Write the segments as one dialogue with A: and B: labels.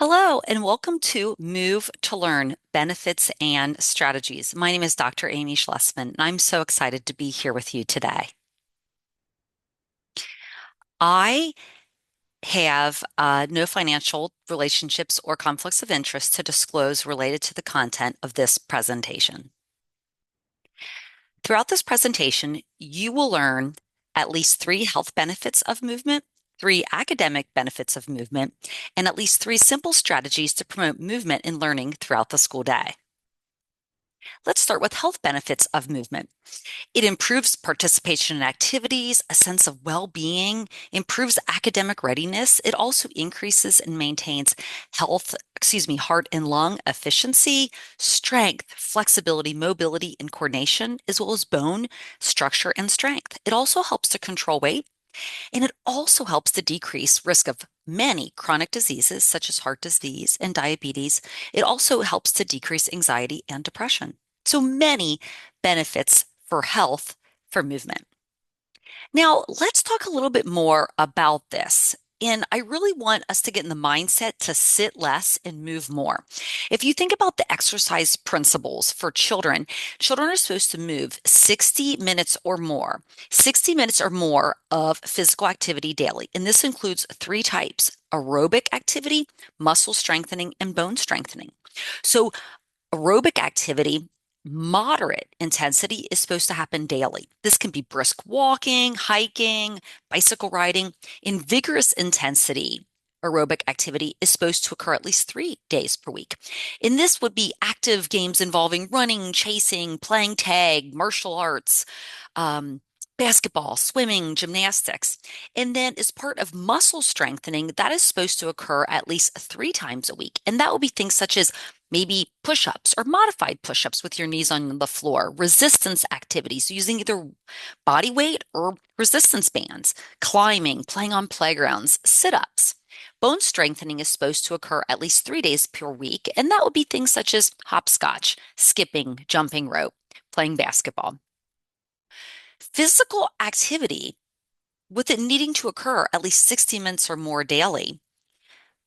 A: Hello, and welcome to Move to Learn Benefits and Strategies. My name is Dr. Amy Schlessman, and I'm so excited to be here with you today. I have no financial relationships or conflicts of interest to disclose related to the content of this presentation. Throughout this presentation, you will learn at least three health benefits of movement, three academic benefits of movement, and at least three simple strategies to promote movement in learning throughout the school day. Let's start with health benefits of movement. It improves participation in activities, a sense of well-being, improves academic readiness. It also increases and maintains heart and lung efficiency, strength, flexibility, mobility, and coordination, as well as bone structure and strength. It also helps to control weight, and it also helps to decrease risk of many chronic diseases such as heart disease and diabetes. It also helps to decrease anxiety and depression. So many benefits for health for movement. Now, let's talk a little bit more about this. And I really want us to get in the mindset to sit less and move more. If you think about the exercise principles for children, children are supposed to move 60 minutes or more, 60 minutes or more of physical activity daily. And this includes three types: aerobic activity, muscle strengthening, and bone strengthening. So aerobic activity, moderate intensity, is supposed to happen daily. This can be brisk walking, hiking, bicycle riding. In vigorous intensity, aerobic activity is supposed to occur at least 3 days per week. And this would be active games involving running, chasing, playing tag, martial arts, um, basketball, swimming, gymnastics. And then, as part of muscle strengthening, that is supposed to occur at least 3 times a week. And that will be things such as maybe push-ups or modified push-ups with your knees on the floor, resistance activities using either body weight or resistance bands, climbing, playing on playgrounds, sit-ups. Bone strengthening is supposed to occur at least 3 days per week, and that would be things such as hopscotch, skipping, jumping rope, playing basketball. Physical activity, with it needing to occur at least 60 minutes or more daily,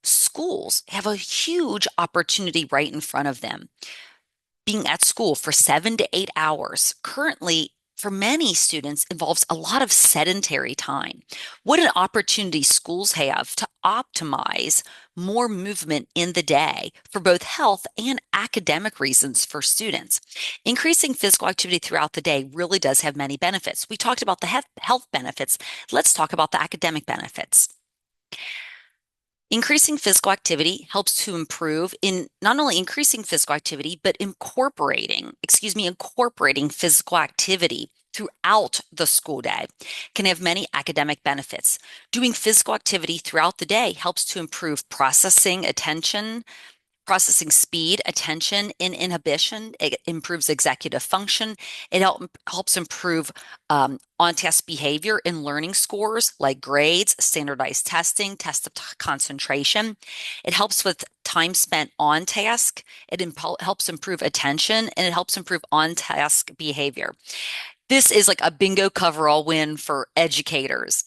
A: schools have a huge opportunity right in front of them. Being at school for 7 to 8 hours currently for many students involves a lot of sedentary time. What an opportunity schools have to optimize more movement in the day for both health and academic reasons for students. Increasing physical activity throughout the day really does have many benefits. We talked about the health benefits. Let's talk about the academic benefits. Increasing physical activity helps to improve in not only increasing physical activity, but incorporating physical activity throughout the school day can have many academic benefits. Doing physical activity throughout the day helps to improve processing speed, attention, and inhibition. It improves executive function. It helps improve on-task behavior and learning scores like grades, standardized testing, test of concentration. It helps with time spent on task. It helps improve attention, and it helps improve on-task behavior. This is like a bingo coverall win for educators.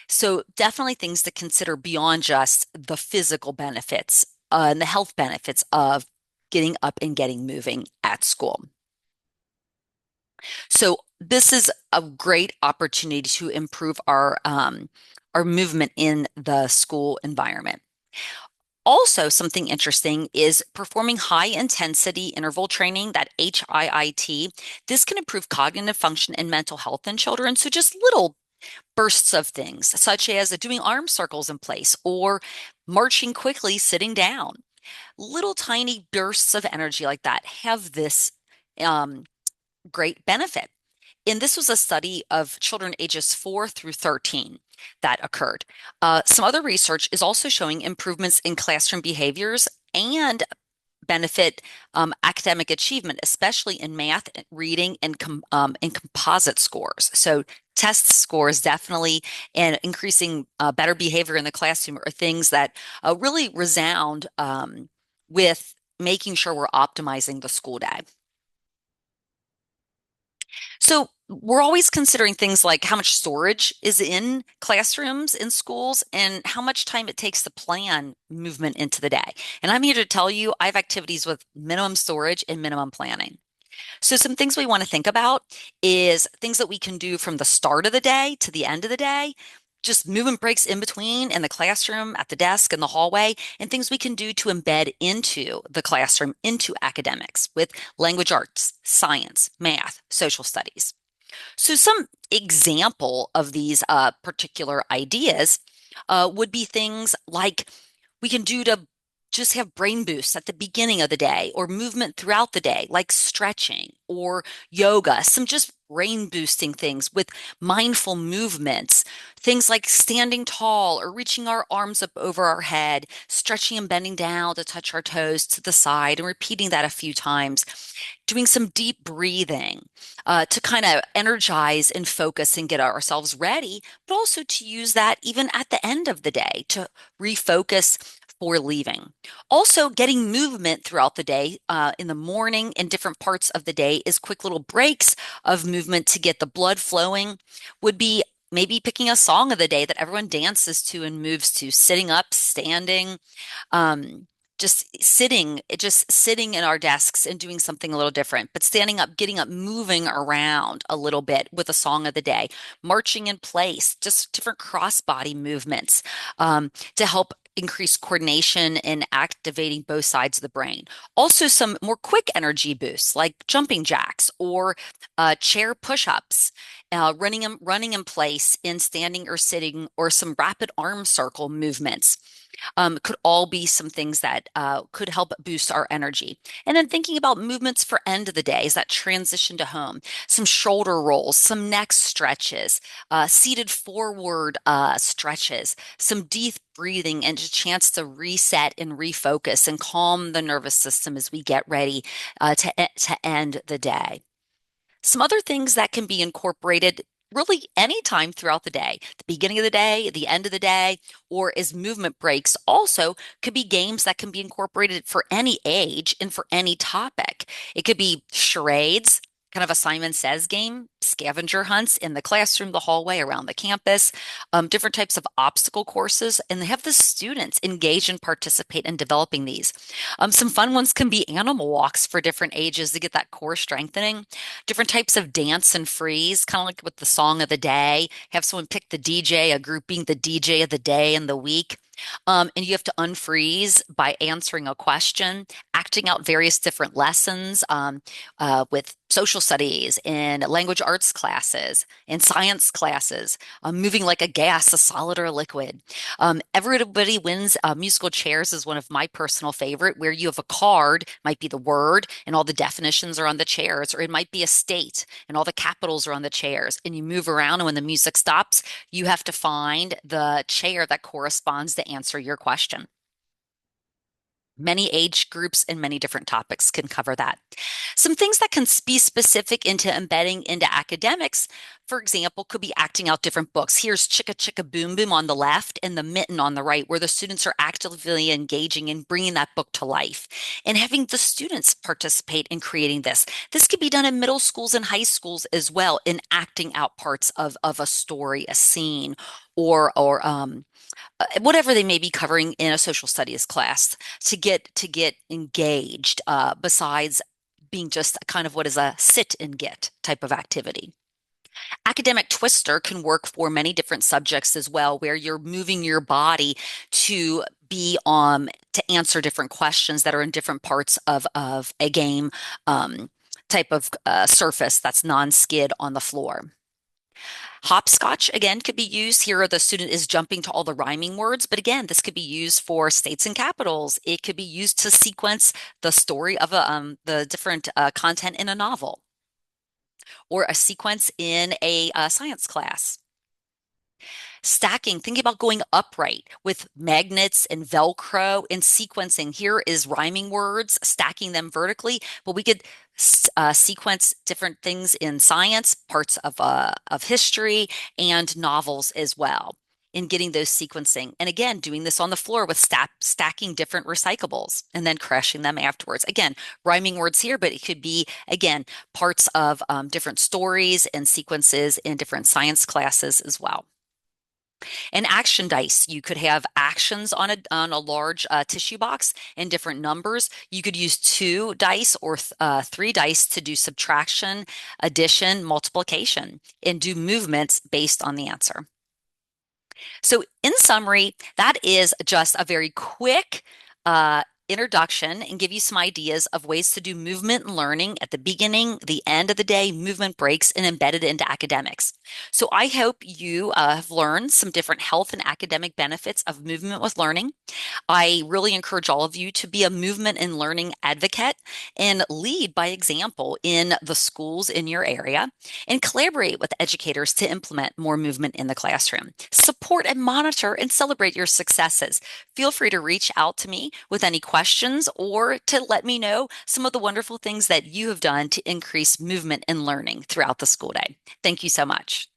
A: So definitely things to consider beyond just the physical benefits and the health benefits of getting up and getting moving at school. So this is a great opportunity to improve our movement in the school environment. Also, something interesting is performing high intensity interval training, that HIIT. This can improve cognitive function and mental health in children. So just little bursts of things, such as doing arm circles in place or marching quickly sitting down. Little tiny bursts of energy like that have this um, great benefit. And this was a study of children ages 4 through 13 that occurred. Some other research is also showing improvements in classroom behaviors and benefit academic achievement, especially in math, reading, and composite scores. So test scores definitely and increasing better behavior in the classroom are things that really resound with making sure we're optimizing the school day. So we're always considering things like how much storage is in classrooms in schools and how much time it takes to plan movement into the day. And I'm here to tell you I have activities with minimum storage and minimum planning. So some things we want to think about is things that we can do from the start of the day to the end of the day, just movement breaks in between in the classroom, at the desk, in the hallway, and things we can do to embed into the classroom, into academics with language arts, science, math, social studies. So some example of these particular ideas would be things like we can do to just have brain boosts at the beginning of the day or movement throughout the day, like stretching or yoga, some just brain boosting things with mindful movements, things like standing tall or reaching our arms up over our head, stretching and bending down to touch our toes to the side and repeating that a few times, doing some deep breathing to kind of energize and focus and get ourselves ready, but also to use that even at the end of the day to refocus for leaving. Also, getting movement throughout the day in the morning and different parts of the day is quick little breaks of movement to get the blood flowing, would be maybe picking a song of the day that everyone dances to and moves to, sitting up, standing, um, just sitting in our desks and doing something a little different, but standing up, getting up, moving around a little bit with a song of the day, marching in place, just different cross-body movements to help increase coordination and activating both sides of the brain. Also, some more quick energy boosts like jumping jacks or chair push-ups, running in place in standing or sitting, or some rapid arm circle movements could all be some things that could help boost our energy. And then thinking about movements for end of the day is that transition to home, some shoulder rolls, some neck stretches, seated forward stretches, some deep breathing, and a chance to reset and refocus and calm the nervous system as we get ready to end the day. Some other things that can be incorporated really anytime throughout the day, the beginning of the day, the end of the day, or as movement breaks, also could be games that can be incorporated for any age and for any topic. It could be charades, kind of a Simon Says game, scavenger hunts in the classroom, the hallway, around the campus, different types of obstacle courses, and they have the students engage and participate in developing these. Some fun ones can be animal walks for different ages to get that core strengthening, different types of dance and freeze, kind of like with the song of the day, have someone pick the DJ, a group being the DJ of the day and the week. And you have to unfreeze by answering a question, acting out various different lessons with social studies and language arts classes and science classes, moving like a gas, a solid or a liquid. Everybody Wins musical chairs is one of my personal favorite, where you have a card, might be the word, and all the definitions are on the chairs, or it might be a state and all the capitals are on the chairs, and you move around, and when the music stops, you have to find the chair that corresponds to answer your question. Many age groups and many different topics can cover that. Some things that can be specific into embedding into academics, for example, could be acting out different books. Here's Chicka Chicka Boom Boom on the left and The Mitten on the right, where the students are actively engaging in bringing that book to life and having the students participate in creating this. This could be done in middle schools and high schools as well, in acting out parts of a story, a scene, or whatever they may be covering in a social studies class to get engaged besides being just kind of what is a sit and get type of activity. Academic twister can work for many different subjects as well, where you're moving your body to be to answer different questions that are in different parts of a game type of surface that's non-skid on the floor. Hopscotch, again, could be used. Here, the student is jumping to all the rhyming words, but again, this could be used for states and capitals. It could be used to sequence the story of the different content in a novel, or a sequence in a science class. Stacking, thinking about going upright with magnets and Velcro and sequencing. Here is rhyming words, stacking them vertically, but we could sequence different things in science, parts of history, and novels as well. in getting those sequencing. And again, doing this on the floor with stacking different recyclables and then crushing them afterwards. Again, rhyming words here, but it could be, again, parts of different stories and sequences in different science classes as well. An action dice, you could have actions on a large tissue box in different numbers. You could use two dice or three dice to do subtraction, addition, multiplication, and do movements based on the answer. So, in summary, that is just a very quick introduction and give you some ideas of ways to do movement and learning at the beginning, the end of the day, movement breaks, and embedded into academics. So, I hope you have learned some different health and academic benefits of movement with learning. I really encourage all of you to be a movement and learning advocate and lead by example in the schools in your area and collaborate with educators to implement more movement in the classroom. Support and monitor and celebrate your successes. Feel free to reach out to me with any questions or to let me know some of the wonderful things that you have done to increase movement and learning throughout the school day. Thank you so much.